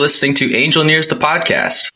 listening to Angelneers, the podcast.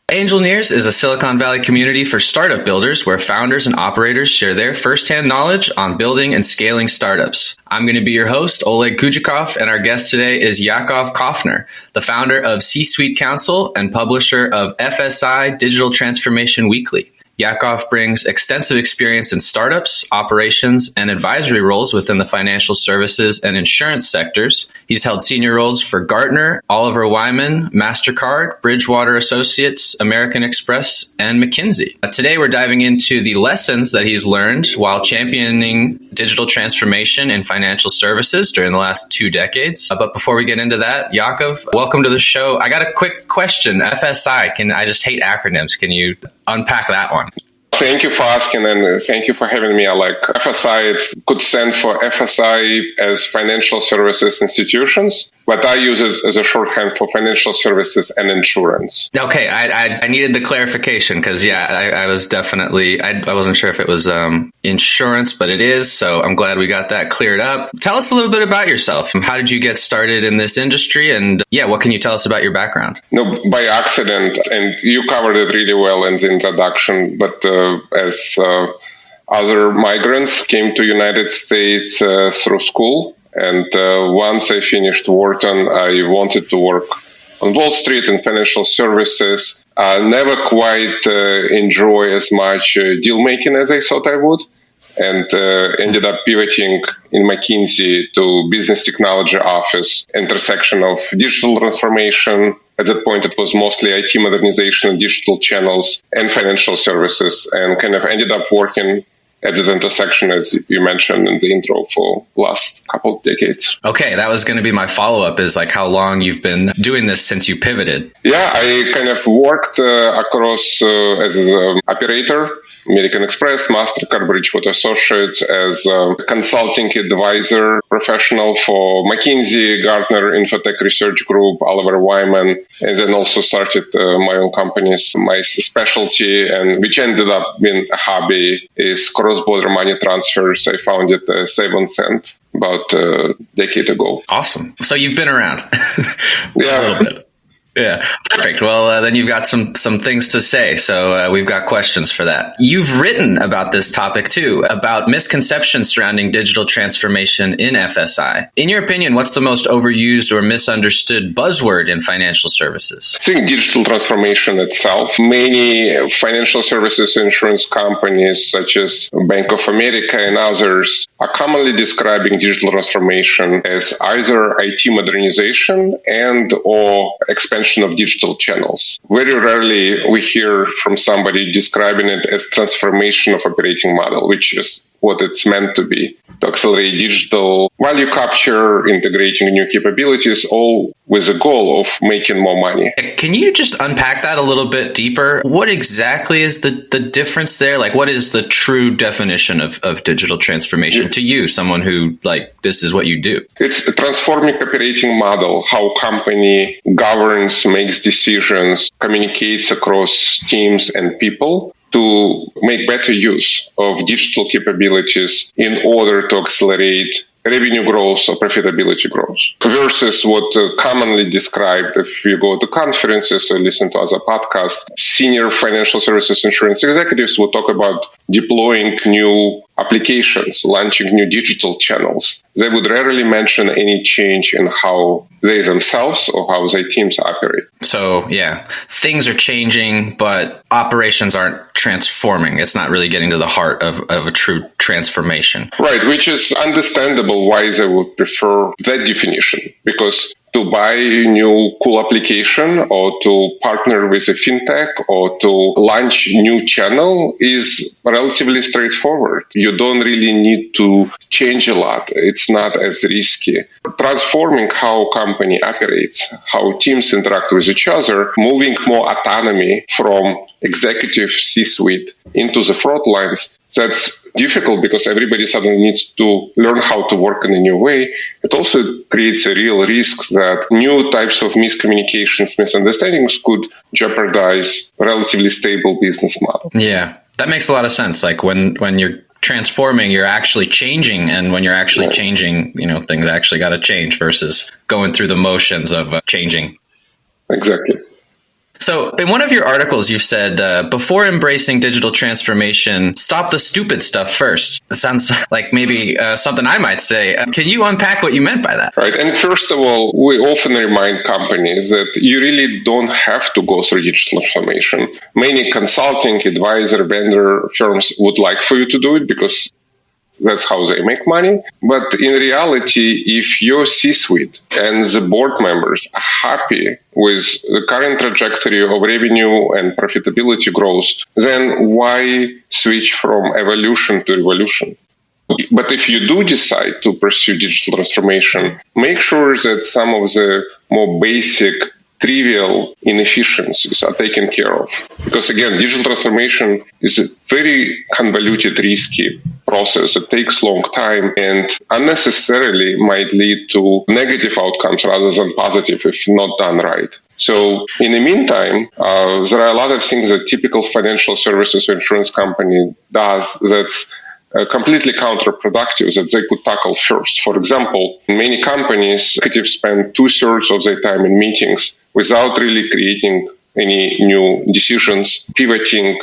Angelneers is a Silicon Valley community for startup builders where founders and operators share their firsthand knowledge on building and scaling startups. I'm going to be your host, Oleg Kujakov, and our guest today is Yakov Kofner, the founder of C-Suite Counsel and publisher of FSI Digital Transformation Weekly. Yakov brings extensive experience in startups, operations, and advisory roles within the financial services and insurance sectors. He's held senior roles for Gartner, Oliver Wyman, MasterCard, Bridgewater Associates, American Express, and McKinsey. Today, we're diving into the lessons that he's learned while championing digital transformation in financial services during the last 2 decades. But before we get into that, Yakov, welcome to the show. I got a quick question. FSI, I just hate acronyms. Can you unpack that one? Thank you for asking, and thank you for having me. I like FSI. It could stand for FSI as Financial Services Institutions, but I use it as a shorthand for Financial Services and Insurance. Okay, I needed the clarification because, I was definitely, I wasn't sure if it was insurance, but it is, so I'm glad we got that cleared up. Tell us a little bit about yourself. How did you get started in this industry, and what can you tell us about your background? No, by accident, and you covered it really well in the introduction, but as other migrants came to United States through school. And once I finished Wharton, I wanted to work on Wall Street in financial services. I never quite enjoy as much deal making as I thought I would. And ended up pivoting in McKinsey to business technology office, intersection of digital transformation. At that point, it was mostly IT modernization, digital channels, and financial services, and kind of ended up working at that intersection, as you mentioned in the intro, for last couple of decades. Okay, that was going to be my follow-up, is like how long you've been doing this since you pivoted. Yeah, I kind of worked across as an operator, American Express, MasterCard, Bridgewater Associates, as a consulting advisor professional for McKinsey, Gartner, Infotech Research Group, Oliver Wyman, and then also started my own companies. My specialty, and which ended up being a hobby, is cross-border money transfers. I founded Save on Send about a decade ago. Awesome. So you've been around a little bit. Yeah, perfect. Well, then you've got some things to say. So we've got questions for that. You've written about this topic too, about misconceptions surrounding digital transformation in FSI. In your opinion, what's the most overused or misunderstood buzzword in financial services? I think digital transformation itself. Many financial services insurance companies, such as Bank of America and others, are commonly describing digital transformation as either IT modernization and or expansion of digital channels. Very rarely we hear from somebody describing it as transformation of operating model, which is what it's meant to be, to accelerate digital value capture, integrating new capabilities, all with the goal of making more money. Can you just unpack that a little bit deeper? What exactly is the difference there? Like, what is the true definition of digital transformation to you, someone who, this is what you do? It's a transforming operating model, how company governs, makes decisions, communicates across teams and people, to make better use of digital capabilities in order to accelerate revenue growth or profitability growth, versus what commonly described, if you go to conferences or listen to other podcasts, senior financial services insurance executives will talk about deploying new applications, launching new digital channels. They would rarely mention any change in how they themselves or how their teams operate. So, things are changing, but operations aren't transforming. It's not really getting to the heart of a true transformation. Right, which is understandable why they would prefer that definition, because to buy a new cool application or to partner with a fintech or to launch new channel is relatively straightforward. You don't really need to change a lot. It's not as risky. Transforming how a company operates, how teams interact with each other, moving more autonomy from executive C-suite into the front lines, that's difficult because everybody suddenly needs to learn how to work in a new way. It also creates a real risk that new types of miscommunications, misunderstandings could jeopardize a relatively stable business model. Yeah, that makes a lot of sense. Like when you're transforming, you're actually changing. And when you're actually changing, things actually got to change versus going through the motions of changing. Exactly. So in one of your articles, you've said, before embracing digital transformation, stop the stupid stuff first. It sounds like maybe something I might say. Can you unpack what you meant by that? Right. And first of all, we often remind companies that you really don't have to go through digital transformation. Many consulting, advisor, vendor firms would like for you to do it because that's how they make money. But in reality, if your C-suite and the board members are happy with the current trajectory of revenue and profitability growth, then why switch from evolution to revolution? But if you do decide to pursue digital transformation, make sure that some of the more basic, trivial inefficiencies are taken care of. Because again, digital transformation is a very convoluted, risky process. It takes long time and unnecessarily might lead to negative outcomes rather than positive if not done right. So in the meantime, there are a lot of things that typical financial services or insurance company does that's completely counterproductive that they could tackle first. For example, in many companies, executives spend 2/3 of their time in meetings without really creating any new decisions, pivoting,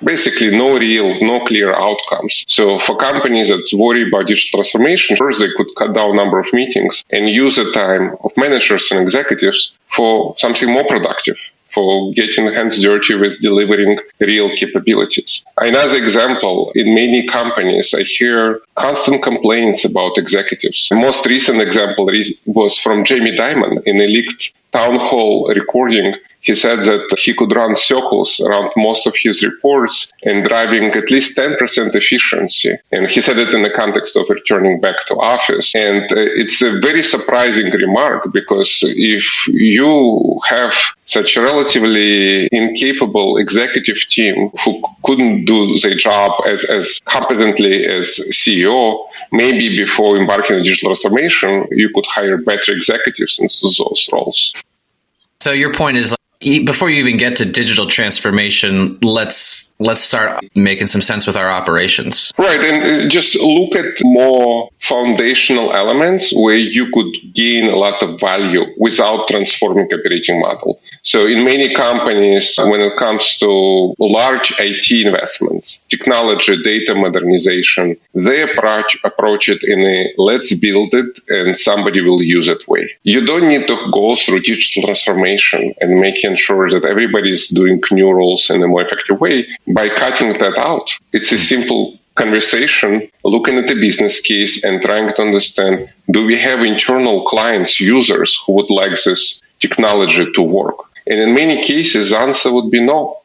basically no clear outcomes. So for companies that worry about digital transformation, first they could cut down number of meetings and use the time of managers and executives for something more productive, for getting hands dirty with delivering real capabilities. Another example, in many companies, I hear constant complaints about executives. The most recent example was from Jamie Dimon in a leaked town hall recording. He said that he could run circles around most of his reports and driving at least 10% efficiency. And he said it in the context of returning back to office. And it's a very surprising remark because if you have such a relatively incapable executive team who couldn't do their job as competently as CEO, maybe before embarking on digital transformation, you could hire better executives into those roles. So your point is, before you even get to digital transformation, let's start making some sense with our operations. Right, and just look at more foundational elements where you could gain a lot of value without transforming operating model. So in many companies, when it comes to large IT investments, technology, data modernization, they approach it in a let's build it and somebody will use it way. You don't need to go through digital transformation and making sure that everybody is doing new roles in a more effective way by cutting that out. It's a simple conversation, looking at the business case and trying to understand, do we have internal clients, users who would like this technology to work? And in many cases, the answer would be no.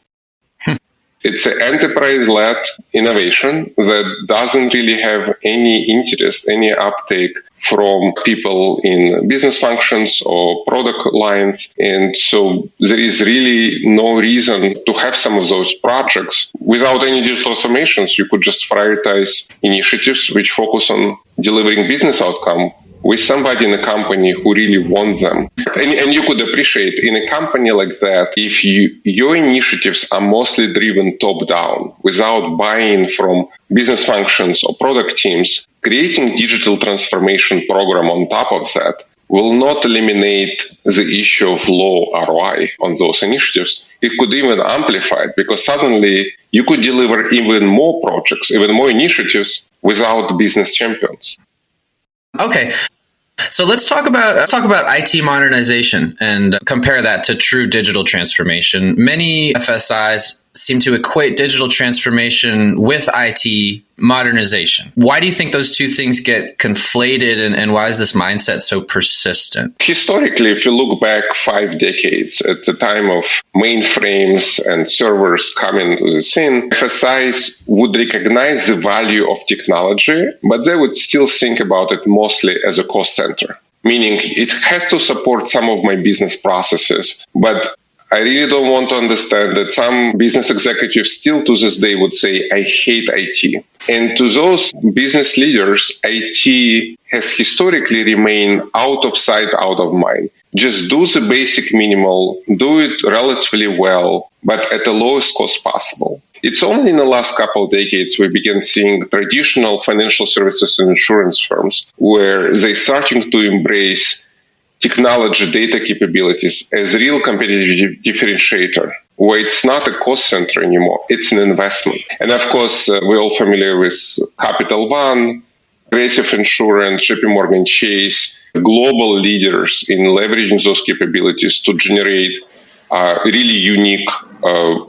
It's an enterprise-led innovation that doesn't really have any interest, any uptake from people in business functions or product lines. And so there is really no reason to have some of those projects without any digital transformations. You could just prioritize initiatives which focus on delivering business outcome with somebody in a company who really wants them. And you could appreciate in a company like that, if your initiatives are mostly driven top-down without buy-in from business functions or product teams, creating digital transformation program on top of that will not eliminate the issue of low ROI on those initiatives. It could even amplify it because suddenly you could deliver even more projects, even more initiatives without business champions. Okay. So let's talk about IT modernization and compare that to true digital transformation. Many FSIs seem to equate digital transformation with IT modernization. Why do you think those two things get conflated, and why is this mindset so persistent? Historically, if you look back 5 decades at the time of mainframes and servers coming to the scene, FSIs would recognize the value of technology, but they would still think about it mostly as a cost center, meaning it has to support some of my business processes, but I really don't want to understand that some business executives still to this day would say, I hate IT. And to those business leaders, IT has historically remained out of sight, out of mind. Just do the basic minimal, do it relatively well, but at the lowest cost possible. It's only in the last couple of decades we began seeing traditional financial services and insurance firms where they're starting to embrace technology data capabilities as a real competitive differentiator, where it's not a cost center anymore, it's an investment. And of course, we're all familiar with Capital One, Progressive Insurance, JP Morgan Chase, global leaders in leveraging those capabilities to generate really unique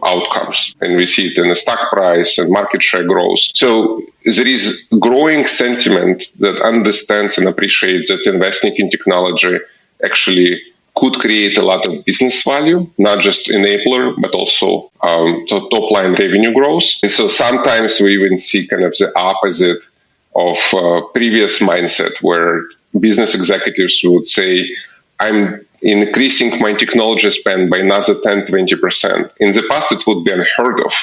outcomes. And we see it in the stock price and market share growth. So there is growing sentiment that understands and appreciates that investing in technology actually could create a lot of business value, not just enabler, but also top line revenue growth. And so sometimes we even see kind of the opposite of previous mindset, where business executives would say, I'm increasing my technology spend by another 10-20%. In the past, it would be unheard of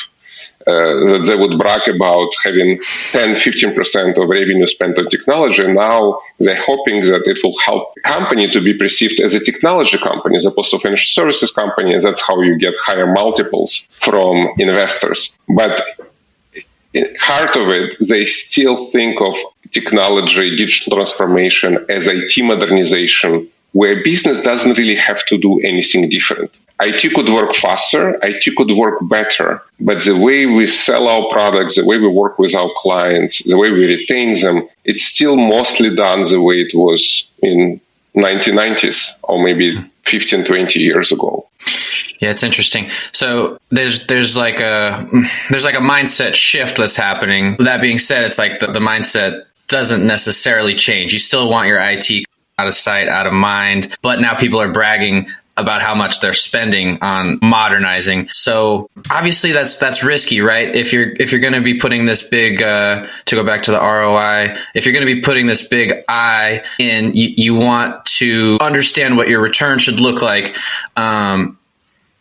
that they would brag about having 10-15% of revenue spent on technology. Now they're hoping that it will help the company to be perceived as a technology company as opposed to a financial services company. And that's how you get higher multiples from investors. But heart of it, they still think of technology, digital transformation as IT modernization, where business doesn't really have to do anything different. IT could work faster, IT could work better, but the way we sell our products, the way we work with our clients, the way we retain them, it's still mostly done the way it was in 1990s or maybe 15, 20 years ago. Yeah, it's interesting. So there's like a mindset shift that's happening. That being said, it's like the mindset doesn't necessarily change. You still want your IT out of sight, out of mind, but now people are bragging about how much they're spending on modernizing. So obviously that's risky, right? If you're going to be putting this big, to go back to the ROI, if you're going to be putting this big I in, you want to understand what your return should look like.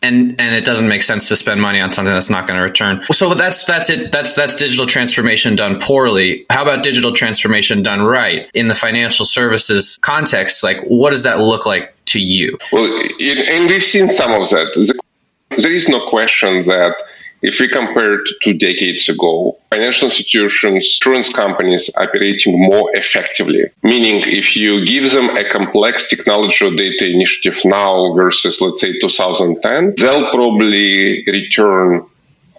And it doesn't make sense to spend money on something that's not going to return. So that's it. That's digital transformation done poorly. How about digital transformation done right in the financial services context? Like, what does that look like to you? Well, and we've seen some of that. There is no question that if we compare to 2 decades ago, financial institutions, insurance companies operating more effectively, meaning if you give them a complex technology or data initiative now versus, let's say, 2010, they'll probably return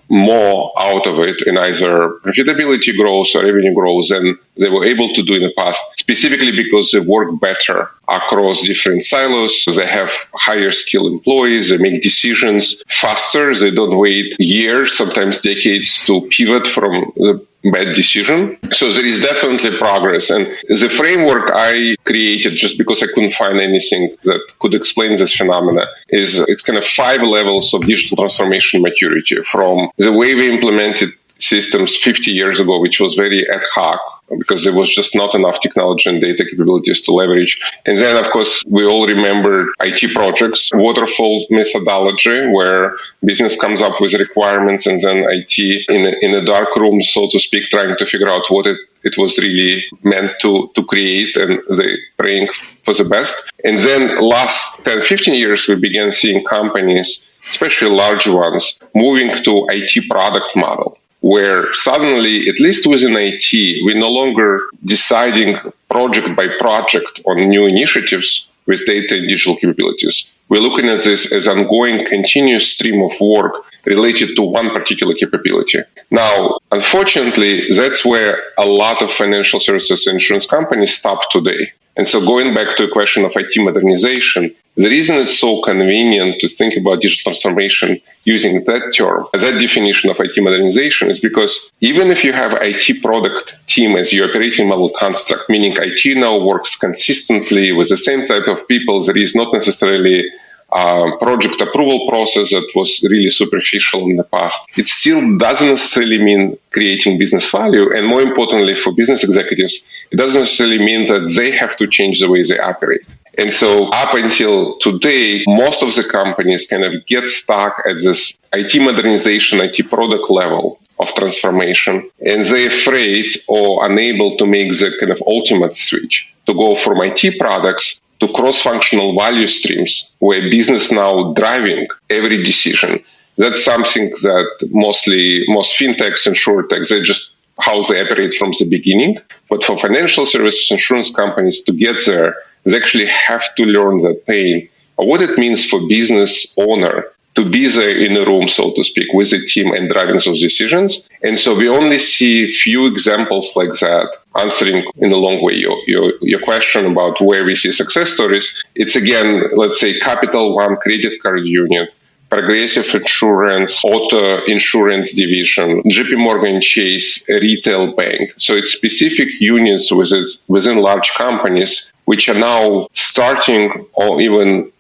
more out of it in either profitability growth or revenue growth than they were able to do in the past, specifically because they work better across different silos. They have higher skilled employees. They make decisions faster. They don't wait years, sometimes decades, to pivot from the bad decision. So there is definitely progress. And the framework I created, just because I couldn't find anything that could explain this phenomena, is it's kind of 5 levels of digital transformation maturity, from the way we implemented systems 50 years ago, which was very ad hoc, because there was just not enough technology and data capabilities to leverage. And then, of course, we all remember IT projects, waterfall methodology, where business comes up with requirements and then IT in a dark room, so to speak, trying to figure out what it was really meant to create, and they praying for the best. And then last 10, 15 years, we began seeing companies, especially large ones, moving to IT product model, where suddenly, at least within IT, we're no longer deciding project by project on new initiatives with data and digital capabilities. We're looking at this as an ongoing continuous stream of work related to one particular capability. Now, unfortunately, that's where a lot of financial services and insurance companies stop today. And so going back to the question of IT modernization, the reason it's so convenient to think about digital transformation using that term, that definition of IT modernization, is because even if you have IT product team as your operating model construct, meaning IT now works consistently with the same type of people, there is not necessarily project approval process that was really superficial in the past. It still doesn't necessarily mean creating business value. And more importantly, for business executives, it doesn't necessarily mean that they have to change the way they operate. And so up until today, most of the companies kind of get stuck at this IT modernization, IT product level of transformation, and they're afraid or unable to make the kind of ultimate switch to go from IT products to cross-functional value streams, where business now driving every decision. That's something that most fintechs and insurtechs, they just how they operate from the beginning. But for financial services insurance companies to get there, they actually have to learn that pain, or what it means for business owner to be there in a room, so to speak, with the team and driving those decisions. And so we only see few examples like that, answering in a long way your question about where we see success stories. It's again, let's say Capital One credit card union, Progressive Insurance, Auto Insurance Division, JP Morgan Chase, Retail Bank. So it's specific units within large companies, which are now starting, or even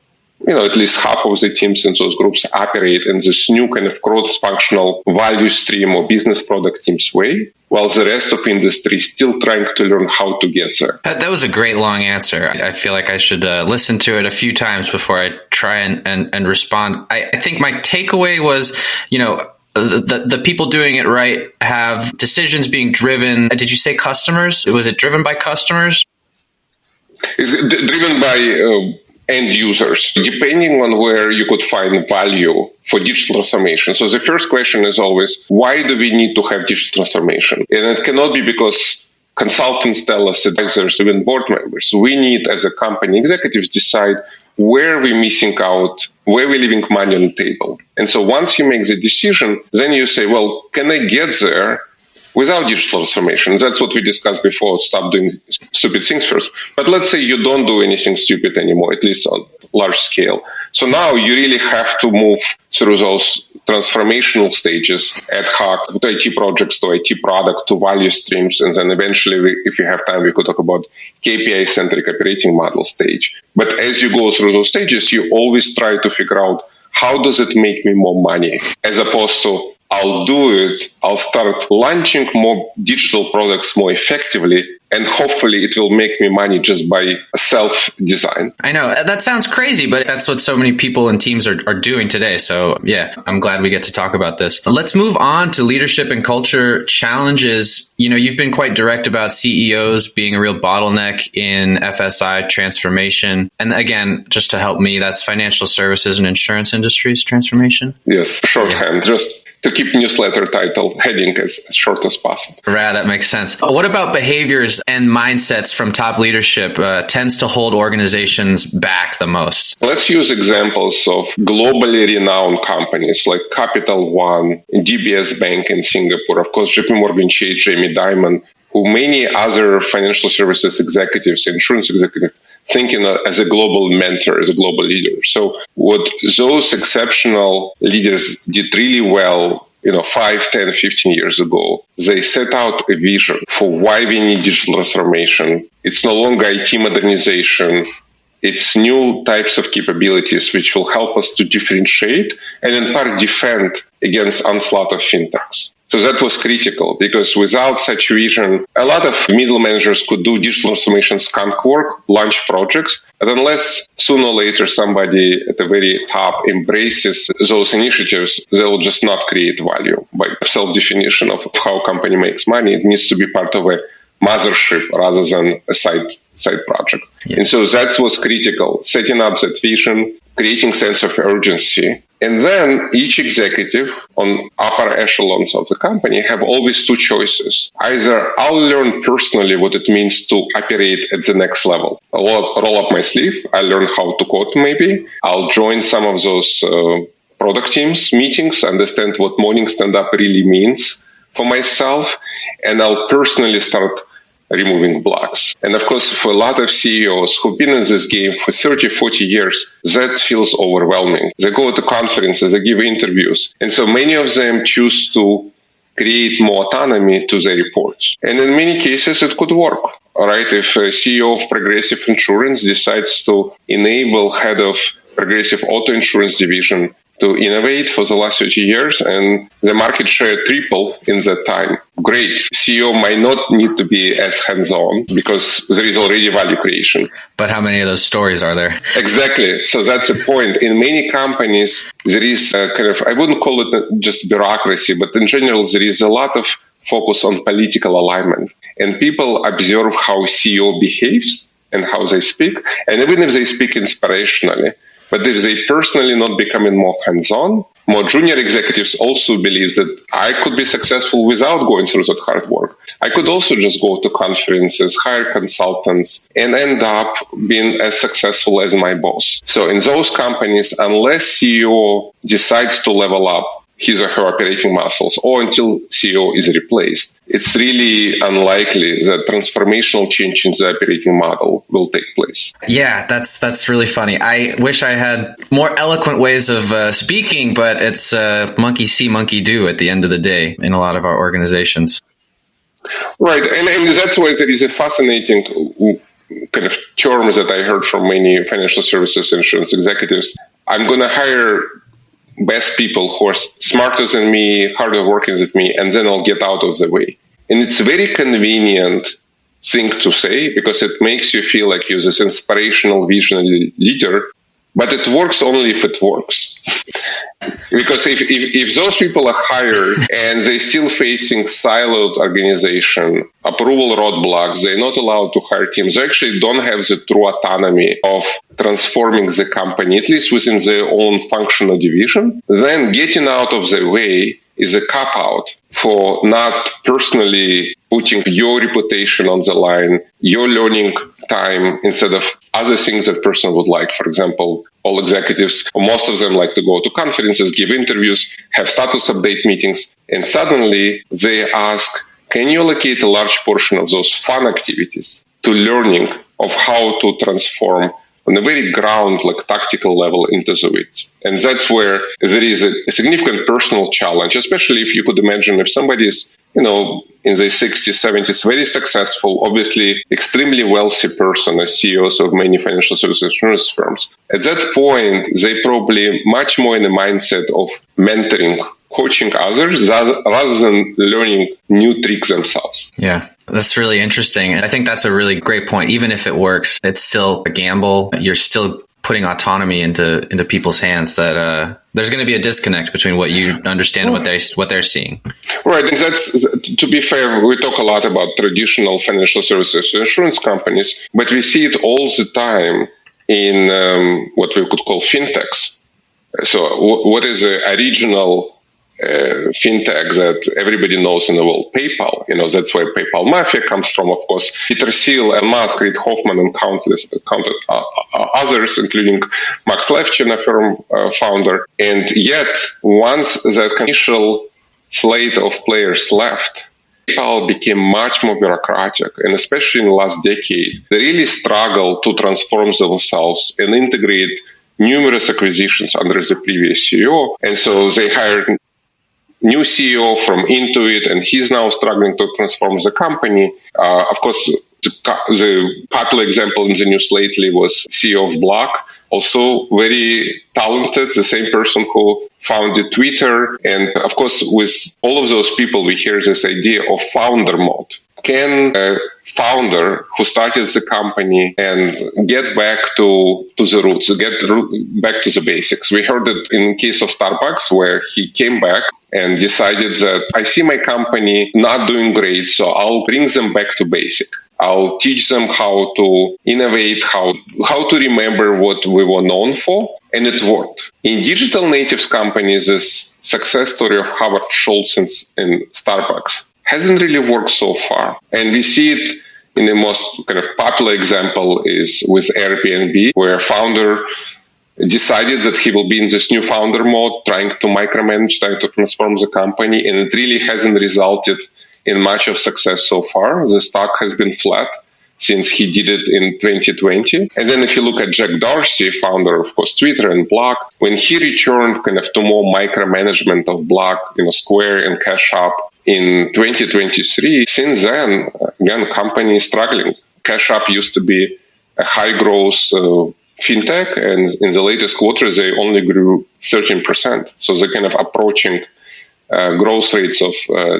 at least half of the teams in those groups operate in this new kind of cross-functional value stream or business product teams way, while the rest of industry is still trying to learn how to get there. That was a great long answer. I feel like I should listen to it a few times before I try and respond. I think my takeaway was, the people doing it right have decisions being driven. Did you say customers? Was it driven by customers? It's driven by end users, depending on where you could find value for digital transformation. So the first question is always, why do we need to have digital transformation? And it cannot be because consultants tell us, advisors, even board members. We need, as a company, executives decide where we're missing out, where we're leaving money on the table. And so once you make the decision, then you say, well, can I get there without digital transformation? That's what we discussed before. Stop doing stupid things first. But let's say you don't do anything stupid anymore, at least on large scale. So now you really have to move through those transformational stages, ad hoc, to IT projects, to IT product, to value streams. And then eventually, if you have time, we could talk about KPI-centric operating model stage. But as you go through those stages, you always try to figure out, how does it make me more money? As opposed to, I'll do it, I'll start launching more digital products more effectively, and hopefully it will make me money just by self-design. I know, that sounds crazy, but that's what so many people and teams are doing today. So yeah, I'm glad we get to talk about this. Let's move on to leadership and culture challenges. You've been quite direct about CEOs being a real bottleneck in FSI transformation. And again, just to help me, that's financial services and insurance industries transformation? Yes, shorthand, just to keep newsletter title heading as short as possible. Right, that makes sense. What about behaviors and mindsets from top leadership tends to hold organizations back the most? Let's use examples of globally renowned companies like Capital One, DBS Bank in Singapore, of course, JP Morgan Chase, Jamie Dimon, who many other financial services executives, insurance executives, thinking as a global mentor, as a global leader. So what those exceptional leaders did really well, 5, 10, 15 years ago, they set out a vision for why we need digital transformation. It's no longer IT modernization. It's new types of capabilities which will help us to differentiate and in part defend against onslaught of fintechs. So that was critical because without such vision, a lot of middle managers could do digital transformation skunk work, launch projects, but unless sooner or later somebody at the very top embraces those initiatives, they'll just not create value by self-definition of how a company makes money. It needs to be part of a mothership rather than a side project. Yeah. And so that's what's critical, setting up that vision, creating sense of urgency. And then each executive on upper echelons of the company have always two choices. Either I'll learn personally what it means to operate at the next level. I'll roll up my sleeve. I'll learn how to code maybe. I'll join some of those product teams meetings, understand what morning stand-up really means for myself. And I'll personally start removing blocks. And of course, for a lot of CEOs who've been in this game for 30, 40 years, that feels overwhelming. They go to conferences, they give interviews. And so many of them choose to create more autonomy to their reports. And in many cases, it could work. All right, if a CEO of Progressive Insurance decides to enable head of Progressive Auto Insurance Division to innovate for the last 30 years and the market share triple in that time. Great. CEO might not need to be as hands-on because there is already value creation. But how many of those stories are there? Exactly. So that's the point. In many companies, there is a kind of, I wouldn't call it just bureaucracy, but in general, there is a lot of focus on political alignment. And people observe how CEO behaves and how they speak. And even if they speak inspirationally, but if they personally not becoming more hands-on, more junior executives also believe that I could be successful without going through that hard work. I could also just go to conferences, hire consultants, and end up being as successful as my boss. So in those companies, unless CEO decides to level up his or her operating muscles, or until CEO is replaced, it's really unlikely that transformational change in the operating model will take place. Yeah, that's really funny. I wish I had more eloquent ways of speaking, but it's monkey see, monkey do at the end of the day in a lot of our organizations. Right, and that's why there is a fascinating kind of term that I heard from many financial services insurance executives. I'm going to hire best people who are smarter than me, harder working than me, and then I'll get out of the way. And it's a very convenient thing to say because it makes you feel like you're this inspirational, visionary leader, but it works only if it works. Because if those people are hired and they're still facing siloed organization, approval roadblocks, they're not allowed to hire teams, they actually don't have the true autonomy of transforming the company, at least within their own functional division, then getting out of the way is a cop-out for not personally putting your reputation on the line, your learning time instead of other things that person would like. For example, all executives, or most of them, like to go to conferences, give interviews, have status update meetings, and suddenly they ask, can you allocate a large portion of those fun activities to learning of how to transform on a very ground, like tactical level into the weeds? And that's where there is a significant personal challenge, especially if you could imagine if somebody is, in their 60s, 70s, very successful, obviously extremely wealthy person as CEOs of many financial services insurance firms. At that point, they probably much more in the mindset of mentoring, coaching others rather than learning new tricks themselves. Yeah. That's really interesting. And I think that's a really great point. Even if it works, it's still a gamble. You're still putting autonomy into people's hands that there's going to be a disconnect between what you understand and what they're seeing. Right. And that's, to be fair, we talk a lot about traditional financial services insurance companies, but we see it all the time in what we could call fintechs. So what is a regional fintech that everybody knows in the world? PayPal. That's where PayPal Mafia comes from, of course. Peter Thiel and Musk, Reid Hoffman, and countless others, including Max Levchin, a firm founder. And yet, once that initial slate of players left, PayPal became much more bureaucratic, and especially in the last decade, they really struggled to transform themselves and integrate numerous acquisitions under the previous CEO. And so they hired new CEO from Intuit, and he's now struggling to transform the company. Of course, the popular example in the news lately was CEO of Block, also very talented, the same person who founded Twitter. And of course, with all of those people, we hear this idea of founder mode. Can a founder who started the company and get back to the roots, get back to the basics? We heard it in case of Starbucks, where he came back and decided that I see my company not doing great, so I'll bring them back to basic. I'll teach them how to innovate, how to remember what we were known for, and it worked. In digital natives companies, this success story of Howard Schultz in Starbucks hasn't really worked so far. And we see it in the most kind of popular example is with Airbnb, where founder decided that he will be in this new founder mode, trying to micromanage, trying to transform the company, and it really hasn't resulted in much of success so far. The stock has been flat since he did it in 2020. And then if you look at Jack Dorsey, founder of course Twitter and Block, when he returned kind of to more micromanagement of Block, Square and Cash App in 2023, since then, again, company is struggling. Cash App used to be a high growth fintech, and in the latest quarter, they only grew 13%. So they're kind of approaching growth rates of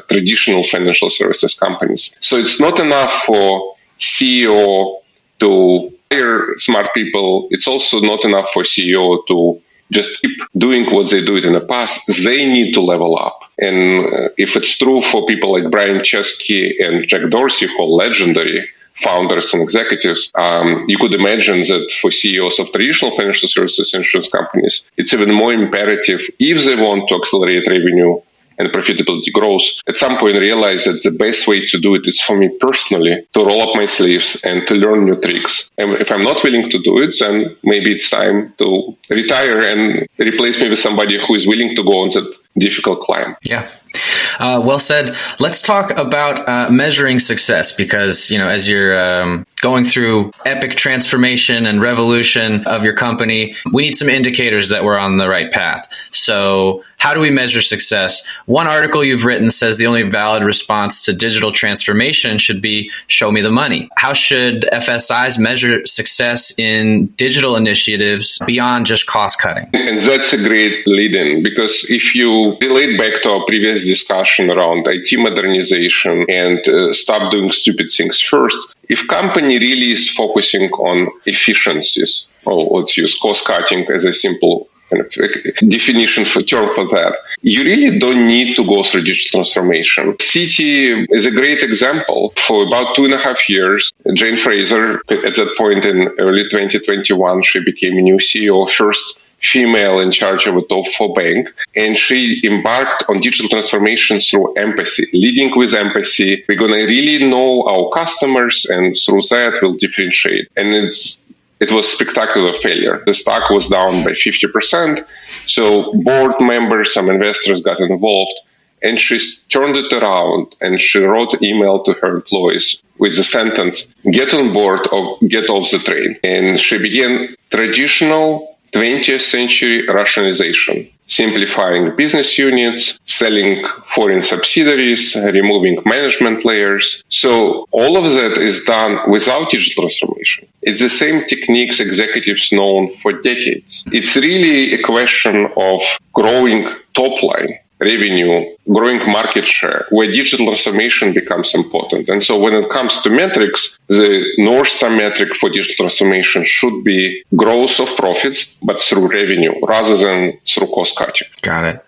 traditional financial services companies. So it's not enough for CEO to hire smart people. It's also not enough for CEO to just keep doing what they do it in the past. They need to level up. And if it's true for people like Brian Chesky and Jack Dorsey, who are legendary founders and executives, you could imagine that for CEOs of traditional financial services insurance companies, it's even more imperative if they want to accelerate revenue and profitability grows, at some point realize that the best way to do it is for me personally to roll up my sleeves and to learn new tricks. And if I'm not willing to do it, then maybe it's time to retire and replace me with somebody who is willing to go on that difficult climb. Yeah. Well said. Let's talk about measuring success because, as you're going through epic transformation and revolution of your company, we need some indicators that we're on the right path. So how do we measure success? One article you've written says the only valid response to digital transformation should be show me the money. How should FSIs measure success in digital initiatives beyond just cost cutting? And that's a great lead-in because if you relate back to our previous discussion around IT modernization and stop doing stupid things first, if company really is focusing on efficiencies, or let's use cost cutting as a simple kind of definition for term for that, you really don't need to go through digital transformation. Citi is a great example. For about 2.5 years, Jane Fraser, at that point in early 2021, she became a new CEO, first female in charge of a top 4 bank, and she embarked on digital transformation through empathy, leading with empathy. We're going to really know our customers, and through that we'll differentiate. And it was a spectacular failure. The stock was down by 50%. So board members, some investors got involved, and she turned it around and she wrote an email to her employees with the sentence, get on board or get off the train. And she began traditional 20th century rationalization, simplifying business units, selling foreign subsidiaries, removing management layers. So all of that is done without digital transformation. It's the same techniques executives known for decades. It's really a question of growing top line revenue, growing market share, where digital transformation becomes important. And so when it comes to metrics, the North Star metric for digital transformation should be growth of profits, but through revenue rather than through cost cutting. Got it.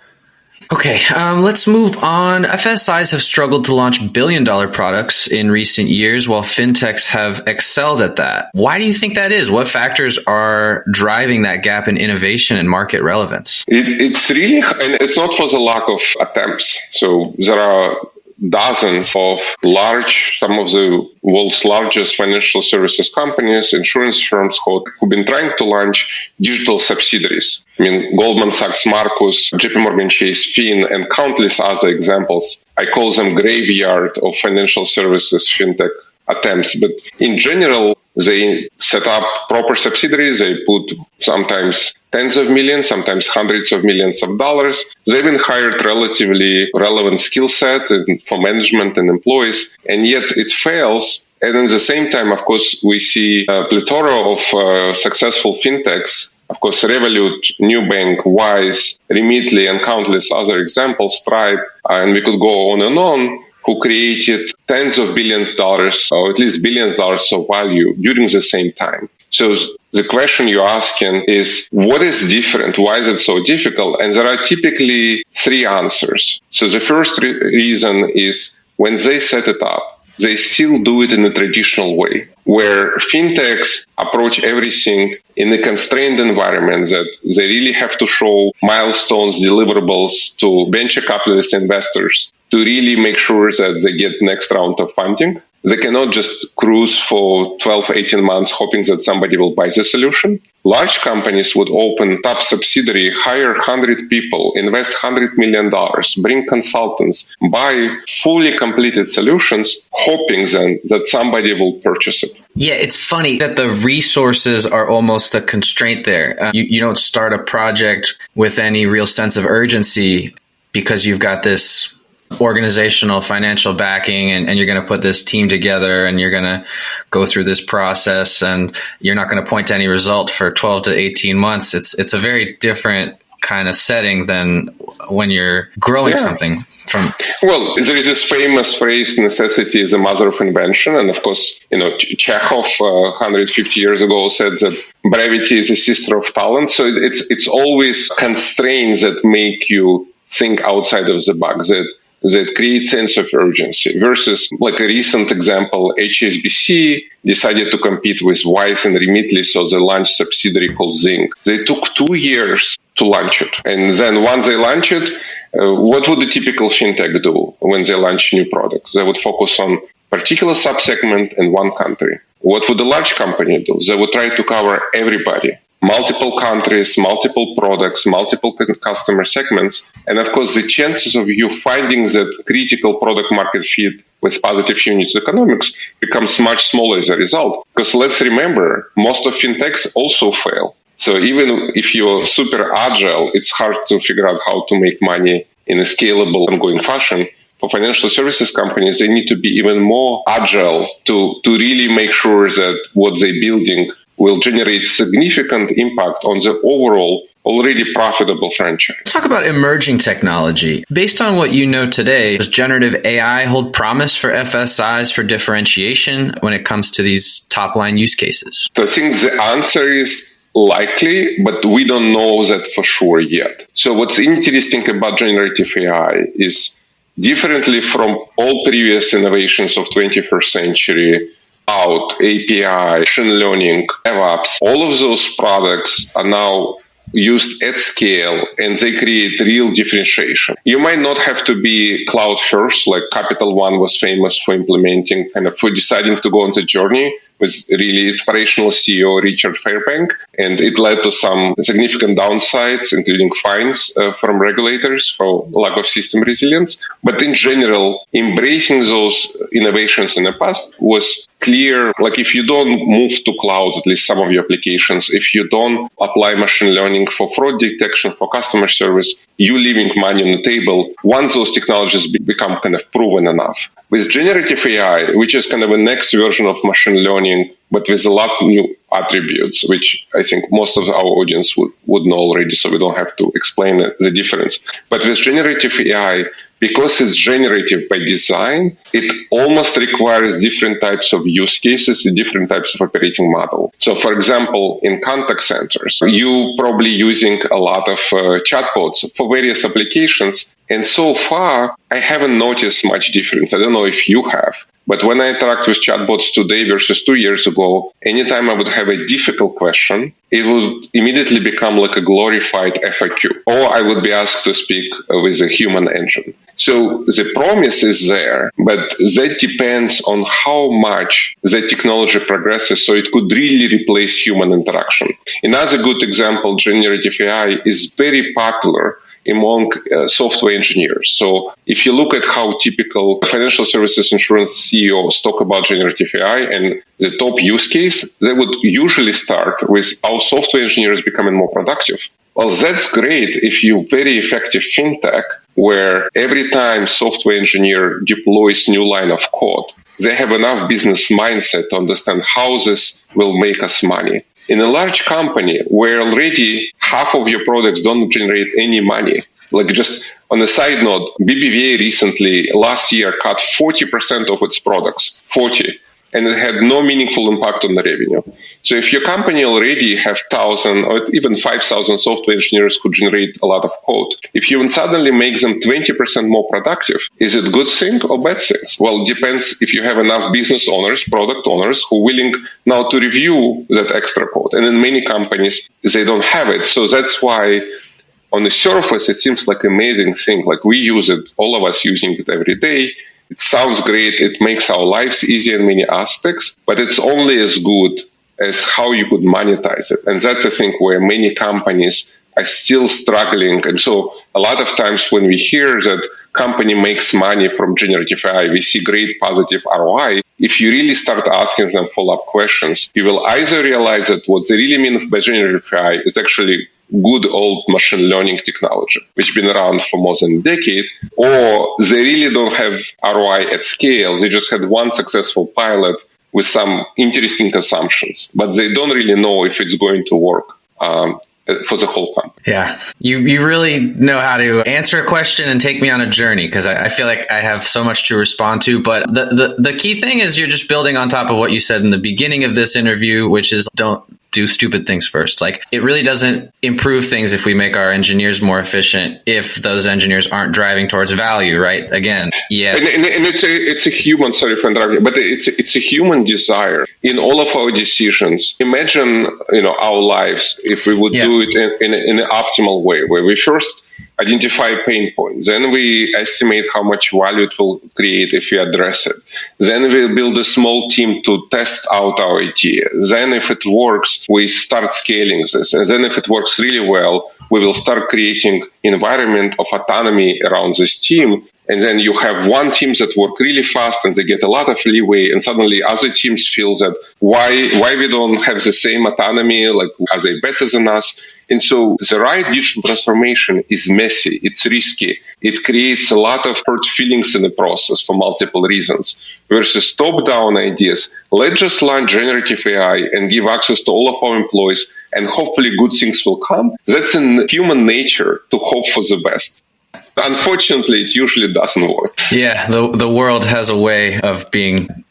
Okay, let's move on. FSIs have struggled to launch billion-dollar products in recent years, while fintechs have excelled at that. Why do you think that is? What factors are driving that gap in innovation and market relevance? It's really, and it's not for the lack of attempts. So there are dozens of some of the world's largest financial services companies, insurance firms who've been trying to launch digital subsidiaries. I mean, Goldman Sachs, Marcus, JP Morgan Chase, Fin, and countless other examples. I call them graveyard of financial services fintech attempts. But in general, they set up proper subsidiaries. They put sometimes tens of millions, sometimes hundreds of millions of dollars. They even hired relatively relevant skill set for management and employees, and yet it fails. And at the same time, of course, we see a plethora of successful fintechs. Of course, Revolut, Nubank, Wise, Remitly, and countless other examples, Stripe, and we could go on and on, who created tens of billions of dollars, or at least billions of dollars of value during the same time. So the question you're asking is, what is different? Why is it so difficult? And there are typically 3 answers. So the first reason is when they set it up, they still do it in a traditional way, where fintechs approach everything in a constrained environment that they really have to show milestones, deliverables to venture capitalist investors to really make sure that they get next round of funding. They cannot just cruise for 12, 18 months hoping that somebody will buy the solution. Large companies would open top subsidiary, hire 100 people, invest $100 million, bring consultants, buy fully completed solutions, hoping then that somebody will purchase it. Yeah, it's funny that the resources are almost a constraint there. You don't start a project with any real sense of urgency because you've got this organizational financial backing and you're going to put this team together and you're going to go through this process and you're not going to point to any result for 12 to 18 months. It's a very different kind of setting than when you're growing something from. Well, there is this famous phrase, necessity is the mother of invention. And of course, Yakov 150 years ago said that brevity is the sister of talent. So it's always constraints that make you think outside of the box, that create sense of urgency versus like a recent example, HSBC decided to compete with Wise and Remitly, so they launched subsidiary called Zinc. They took 2 years to launch it. And then once they launch it, what would the typical fintech do when they launch new products? They would focus on particular subsegment in one country. What would a large company do? They would try to cover everybody, multiple countries, multiple products, multiple customer segments. And of course, the chances of you finding that critical product market fit with positive unit economics becomes much smaller as a result. Because let's remember, most of fintechs also fail. So even if you're super agile, it's hard to figure out how to make money in a scalable, ongoing fashion. For financial services companies, they need to be even more agile to really make sure that what they're building will generate significant impact on the overall already profitable franchise. Let's talk about emerging technology. Based on what you know today, does generative AI hold promise for FSIs for differentiation when it comes to these top-line use cases? So I think the answer is likely, but we don't know that for sure yet. So what's interesting about generative AI is differently from all previous innovations of 21st century, cloud, API, machine learning, DevOps, all of those products are now used at scale and they create real differentiation. You might not have to be cloud first, like Capital One was famous for implementing, for deciding to go on the journey with really inspirational CEO Richard Fairbank. And it led to some significant downsides, including fines from regulators for lack of system resilience. But in general, embracing those innovations in the past was clear. Like if you don't move to cloud, at least some of your applications, if you don't apply machine learning for fraud detection, for customer service, you're leaving money on the table once those technologies become proven enough. With generative AI, which is a next version of machine learning, but with a lot of new attributes, which I think most of our audience would know already, so we don't have to explain the difference. But with generative AI, because it's generative by design, it almost requires different types of use cases and different types of operating model. So, for example, in contact centers, you probably using a lot of chatbots for various applications. And so far, I haven't noticed much difference. I don't know if you have. But when I interact with chatbots today versus 2 years ago, anytime I would have a difficult question, it would immediately become like a glorified FAQ, or I would be asked to speak with a human engine. So the promise is there, but that depends on how much the technology progresses, so it could really replace human interaction. Another good example, generative AI is very popular among software engineers. So if you look at how typical financial services insurance CEOs talk about generative AI and the top use case, they would usually start with how software engineers becoming more productive. Well, that's great if you're very effective fintech, where every time software engineer deploys new line of code, they have enough business mindset to understand how this will make us money. In a large company where already half of your products don't generate any money, like just on a side note, BBVA recently, last year, cut 40% of its products, 40, and it had no meaningful impact on the revenue. So if your company already have 1,000 or even 5,000 software engineers who generate a lot of code, if you suddenly make them 20% more productive, is it a good thing or bad thing? Well, it depends if you have enough business owners, product owners who are willing now to review that extra code. And in many companies, they don't have it. So that's why on the surface, it seems like an amazing thing. Like we use it, all of us using it every day. It sounds great. It makes our lives easier in many aspects, but it's only as good as how you could monetize it. And that's the thing where many companies are still struggling. And so a lot of times when we hear that company makes money from generative AI, we see great positive ROI. If you really start asking them follow-up questions, you will either realize that what they really mean by generative AI is actually good old machine learning technology, which has been around for more than a decade, or they really don't have ROI at scale. They just had one successful pilot with some interesting assumptions, but they don't really know if it's going to work for the whole company. Yeah, you really know how to answer a question and take me on a journey, because I feel like I have so much to respond to. But the key thing is you're just building on top of what you said in the beginning of this interview, which is don't do stupid things first. Like, it really doesn't improve things if we make our engineers more efficient if those engineers aren't driving towards value, right? Again, yeah. And it's a human, sorry for interrupting, but it's a human desire in all of our decisions. Imagine, our lives if we would do it in an optimal way, where we first identify pain points, then we estimate how much value it will create if we address it. Then we build a small team to test out our idea. Then if it works, we start scaling this. And then if it works really well, we will start creating environment of autonomy around this team. And then you have one team that work really fast and they get a lot of leeway, and suddenly other teams feel that why we don't have the same autonomy, like are they better than us? And so the right digital transformation is messy, it's risky, it creates a lot of hurt feelings in the process for multiple reasons. Versus top-down ideas, let's just launch generative AI and give access to all of our employees, and hopefully good things will come. That's in human nature to hope for the best. Unfortunately, it usually doesn't work. Yeah, the world has a way of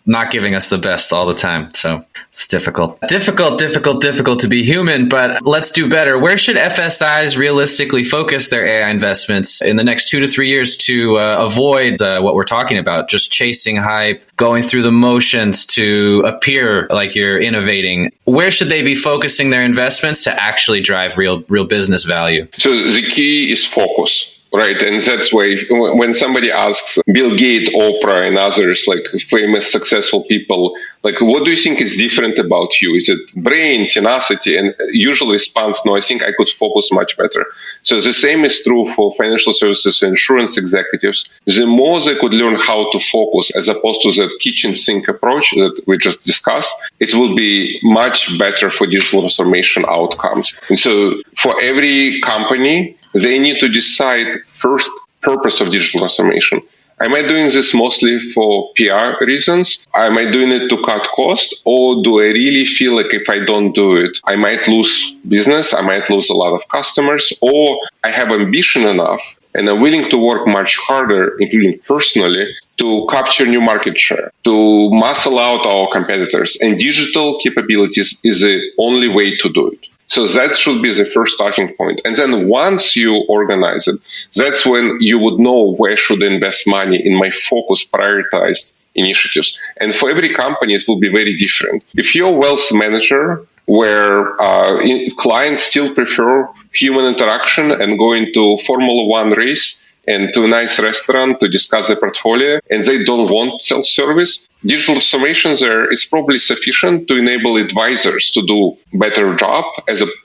not giving us the best all the time. So it's difficult to be human, but let's do better. Where should FSIs realistically focus their AI investments in the next 2 to 3 years to avoid what we're talking about, just chasing hype, going through the motions to appear like you're innovating? Where should they be focusing their investments to actually drive real business value? So the key is focus. Right, and that's why when somebody asks Bill Gates, Oprah, and others, like famous, successful people, like, what do you think is different about you? Is it brain, tenacity? And usual response, no, I think I could focus much better. So the same is true for financial services and insurance executives. The more they could learn how to focus, as opposed to that kitchen sink approach that we just discussed, it will be much better for digital transformation outcomes. And so for every company, they need to decide first purpose of digital transformation. Am I doing this mostly for PR reasons? Am I doing it to cut costs? Or do I really feel like if I don't do it, I might lose business, I might lose a lot of customers, or I have ambition enough and I'm willing to work much harder, including personally, to capture new market share, to muscle out our competitors. And digital capabilities is the only way to do it. So that should be the first starting point. And then once you organize it, that's when you would know where should I invest money in my focus prioritized initiatives. And for every company, it will be very different. If you're a wealth manager where clients still prefer human interaction and going to Formula One race and to a nice restaurant to discuss the portfolio, and they don't want self-service, digital transformation there is probably sufficient to enable advisors to do better job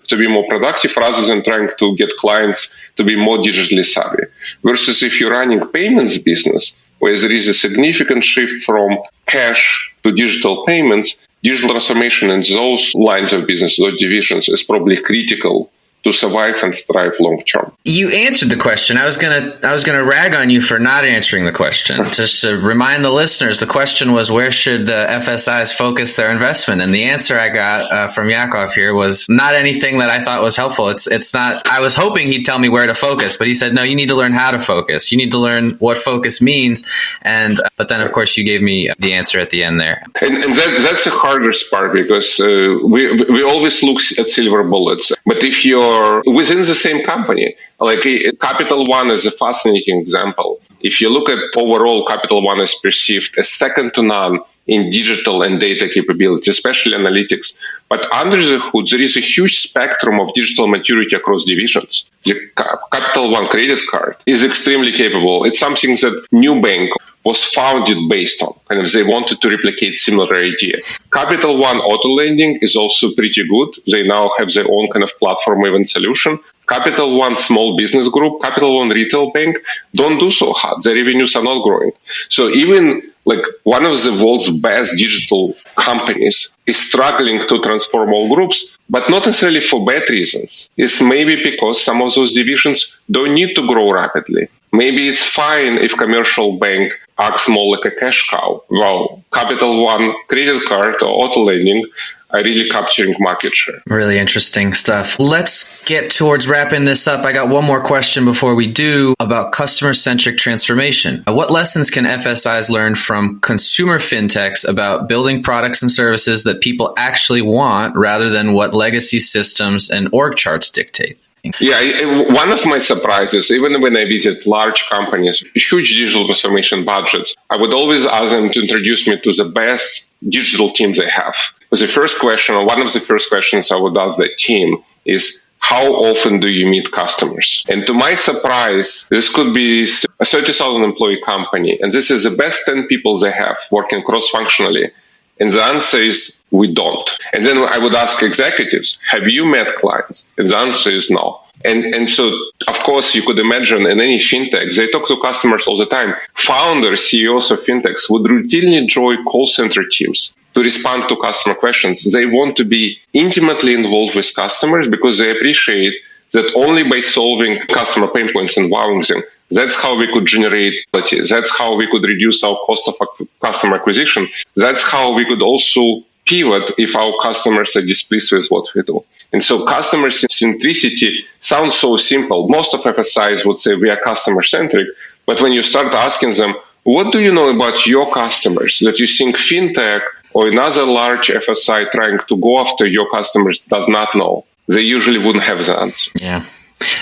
to be more productive rather than trying to get clients to be more digitally savvy. Versus if you're running payments business, where there is a significant shift from cash to digital payments, digital transformation in those lines of business, those divisions, is probably critical to survive and thrive long term. You answered the question. I was gonna rag on you for not answering the question. Just to remind the listeners, the question was, where should FSIs focus their investment? And the answer I got from Yakov here was not anything that I thought was helpful. It's not. I was hoping he'd tell me where to focus, but he said, no, you need to learn how to focus. You need to learn what focus means. And but then, of course, you gave me the answer at the end there. And that's the hardest part, because we always look at silver bullets. But if you're within the same company, like Capital One is a fascinating example. If you look at overall, Capital One is perceived as second to none in digital and data capabilities, especially analytics. But under the hood, there is a huge spectrum of digital maturity across divisions. The Capital One credit card is extremely capable. It's something that New Bank was founded based on. Kind of, they wanted to replicate similar idea. Capital One auto lending is also pretty good. They now have their own kind of platform-even solution. Capital One small business group, Capital One retail bank don't do so hot. Their revenues are not growing. So even like one of the world's best digital companies is struggling to transform all groups, but not necessarily for bad reasons. It's maybe because some of those divisions don't need to grow rapidly. Maybe it's fine if commercial bank acts more like a cash cow. Well, Capital One credit card or auto lending are really capturing market share. Really interesting stuff. Let's get towards wrapping this up. I got one more question before we do about customer-centric transformation. What lessons can FSIs learn from consumer fintechs about building products and services that people actually want rather than what legacy systems and org charts dictate? Yeah, one of my surprises, even when I visit large companies, huge digital transformation budgets, I would always ask them to introduce me to the best digital teams they have. Because the first question, or one of the first questions I would ask the team is, how often do you meet customers? And to my surprise, this could be a 30,000 employee company, and this is the best 10 people they have working cross-functionally. And the answer is, we don't. And then I would ask executives, have you met clients? And the answer is no. And so, of course, you could imagine in any fintech, they talk to customers all the time. Founders, CEOs of fintechs would routinely join call center teams to respond to customer questions. They want to be intimately involved with customers because they appreciate that only by solving customer pain points and wowing them, that's how we could generate quality. That's how we could reduce our cost of customer acquisition. That's how we could also pivot if our customers are displeased with what we do. And so customer centricity sounds so simple. Most of FSIs would say we are customer centric, but when you start asking them, what do you know about your customers that you think fintech or another large FSI trying to go after your customers does not know? They usually wouldn't have the answer. Yeah.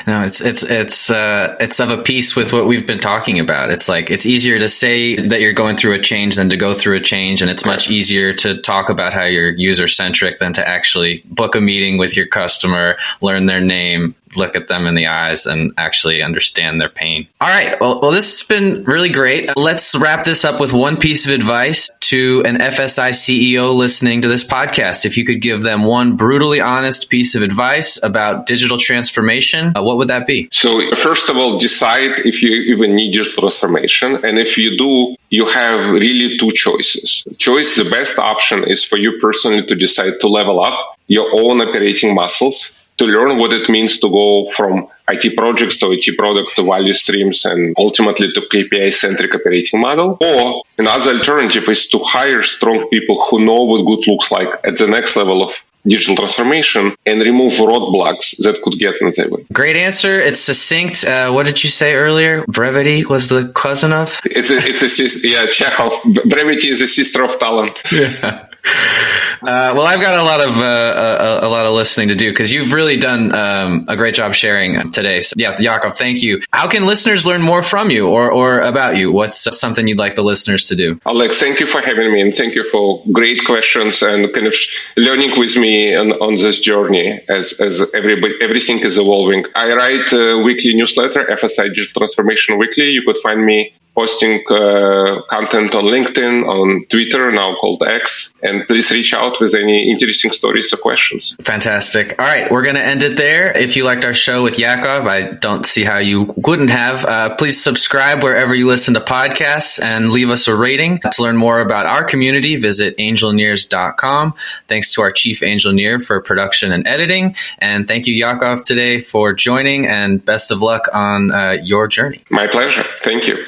No, it's of a piece with what we've been talking about. It's like, it's easier to say that you're going through a change than to go through a change. And it's much easier to talk about how you're user centric than to actually book a meeting with your customer, learn their name, look at them in the eyes and actually understand their pain. All right. Well, this has been really great. Let's wrap this up with one piece of advice to an FSI CEO listening to this podcast. If you could give them one brutally honest piece of advice about digital transformation, what would that be? So first of all, decide if you even need digital transformation. And if you do, you have really two choices. The best option is for you personally to decide to level up your own operating muscles, to learn what it means to go from IT projects to IT product to value streams and ultimately to KPI-centric operating model. Or another alternative is to hire strong people who know what good looks like at the next level of digital transformation and remove roadblocks that could get in the way. Great answer. It's succinct. What did you say earlier? Brevity was the cousin of? Chekhov. Brevity is a sister of talent. Yeah. Well, I've got a lot of listening to do because you've really done a great job sharing today. So, yeah, Yakov, thank you. How can listeners learn more from you or about you? What's something you'd like the listeners to do? Alex, thank you for having me and thank you for great questions and kind of learning with me on this journey as everything is evolving. I write a weekly newsletter, FSI Digital Transformation Weekly. You could find me posting content on LinkedIn, on Twitter, now called X. And please reach out with any interesting stories or questions. Fantastic. All right, we're going to end it there. If you liked our show with Yakov, I don't see how you wouldn't have. Please subscribe wherever you listen to podcasts and leave us a rating. To learn more about our community, visit angelneers.com. Thanks to our chief engineer for production and editing. And thank you, Yakov, today for joining and best of luck on your journey. My pleasure. Thank you.